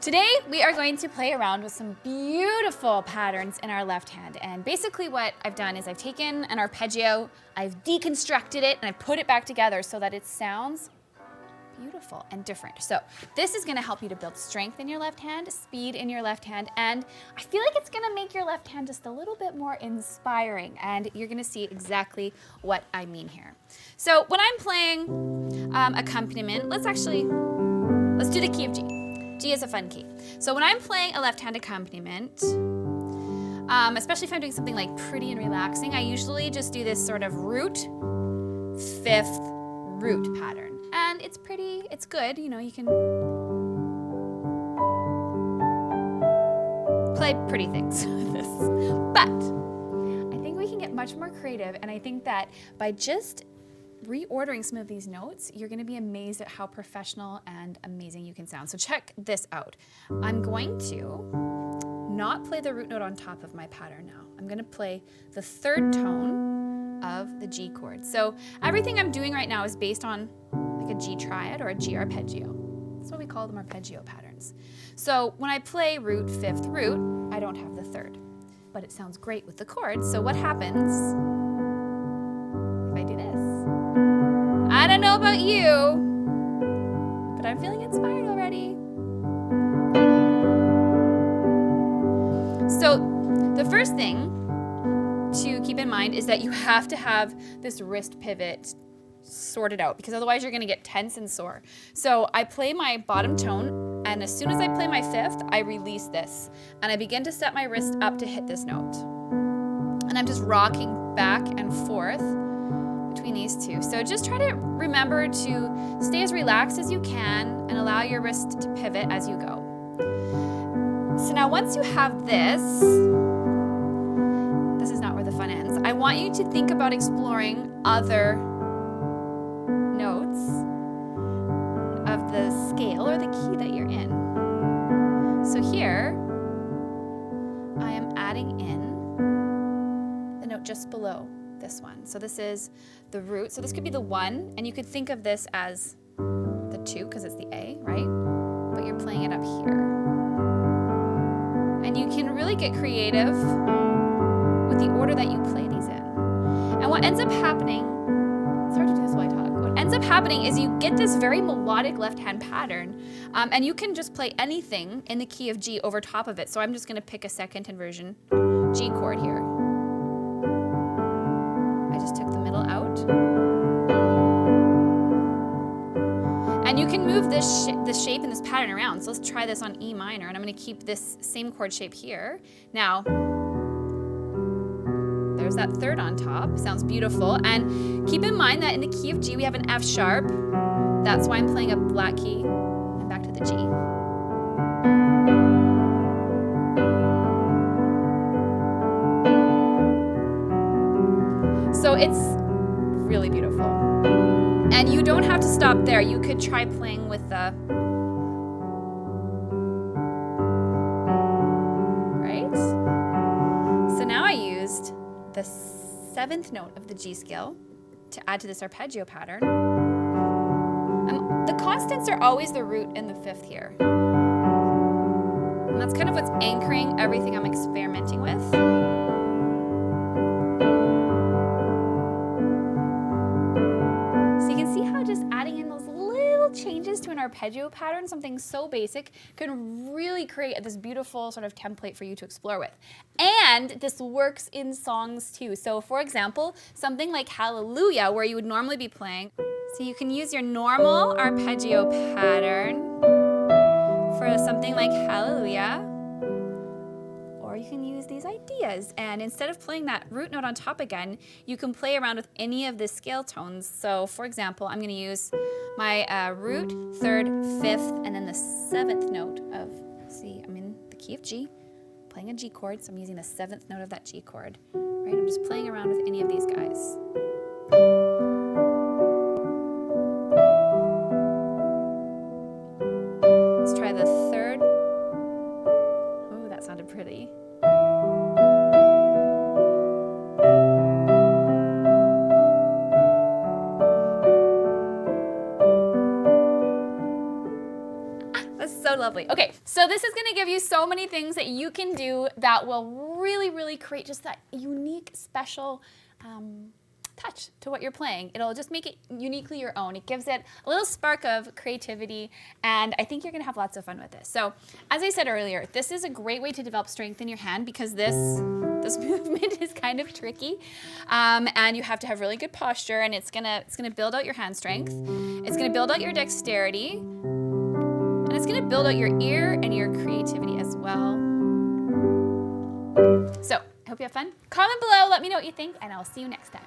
Today we are going to play around with some beautiful patterns in our left hand. And basically what I've done is I've taken an arpeggio, I've deconstructed it, and I put it back together so that it sounds beautiful and different. So this is gonna help you to build strength in your left hand, speed in your left hand, and I feel like it's gonna make your left hand just a little bit more inspiring, and you're gonna see exactly what I mean here. So when I'm playing accompaniment, let's do the key of G. G is a fun key. So when I'm playing a left-hand accompaniment, especially if I'm doing something like pretty and relaxing, I usually just do this sort of root, fifth, root pattern. And it's pretty, it's good, you know, you can play pretty things with this. But I think we can get much more creative, and I think that by just reordering some of these notes, you're gonna be amazed at how professional and amazing you can sound. So check this out. I'm going to not play the root note on top of my pattern now. I'm gonna play the third tone of the G chord. So everything I'm doing right now is based on like a G triad or a G arpeggio. That's what we call them, arpeggio patterns. So when I play root, fifth, root, I don't have the third, but it sounds great with the chords. So what happens if I do this? I don't know about you, but I'm feeling inspired already. So the first thing to keep in mind is that you have to have this wrist pivot sorted out, because otherwise you're gonna get tense and sore. So I play my bottom tone, and as soon as I play my fifth, I release this, and I begin to set my wrist up to hit this note. And I'm just rocking back and forth between these two. So just try to remember to stay as relaxed as you can and allow your wrist to pivot as you go. So now once you have this is not where the fun ends. I want you to think about exploring other notes of the scale or the key that you're in. So here, I am adding in the note just below this one. So this is the root. So this could be the 1, and you could think of this as the 2 because it's the A, right? But you're playing it up here. And you can really get creative with the order that you play these in. And what ends up happening, it's hard to do this while I talk. What ends up happening is you get this very melodic left-hand pattern, and you can just play anything in the key of G over top of it. So I'm just gonna pick a second inversion G chord here. Just took the middle out. And you can move this shape and this pattern around. So let's try this on E minor, and I'm gonna keep this same chord shape here. Now, there's that third on top, sounds beautiful. And keep in mind that in the key of G, we have an F sharp. That's why I'm playing a black key, and back to the G. So it's really beautiful. And you don't have to stop there. You could try playing with the, right? So now I used the 7th note of the G scale to add to this arpeggio pattern. The constants are always the root and the 5th here. And that's kind of what's anchoring everything I'm experimenting with. Changes to an arpeggio pattern, something so basic, can really create this beautiful sort of template for you to explore with. And this works in songs too. So for example, something like Hallelujah, where you would normally be playing. So you can use your normal arpeggio pattern for something like Hallelujah. Or you can use these ideas, and instead of playing that root note on top again, you can play around with any of the scale tones. So for example, I'm going to use my root, 3rd, 5th, and then the 7th note of, see, I'm in the key of G, playing a G chord, so I'm using the 7th note of that G chord, right? I'm just playing around with any of these guys. Let's try the 3rd. Oh, that sounded pretty. Lovely. lovely. Okay, so this is gonna give you so many things that you can do that will really, really create just that unique, special touch to what you're playing. It'll just make it uniquely your own. It gives it a little spark of creativity, and I think you're gonna have lots of fun with this. So, as I said earlier, this is a great way to develop strength in your hand because this movement is kind of tricky, and you have to have really good posture, and it's gonna build out your hand strength. It's gonna build out your dexterity, and it's gonna build out your ear and your creativity as well. So, I hope you have fun. Comment below, let me know what you think, and I'll see you next time.